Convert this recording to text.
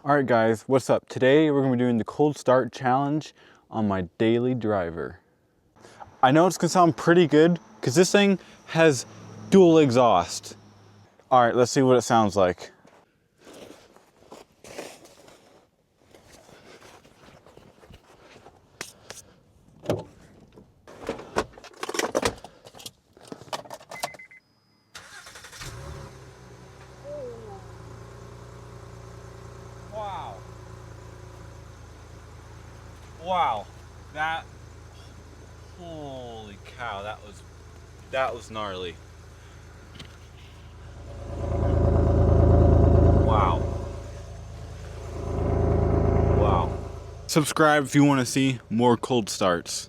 Alright guys, what's up? Today we're going to be doing the cold start challenge on my daily driver. I know it's going to sound pretty good because this thing has dual exhaust. Alright, let's see what it sounds like. Wow. Wow. Holy cow, that was gnarly. Wow. Wow. Subscribe if you want to see more cold starts.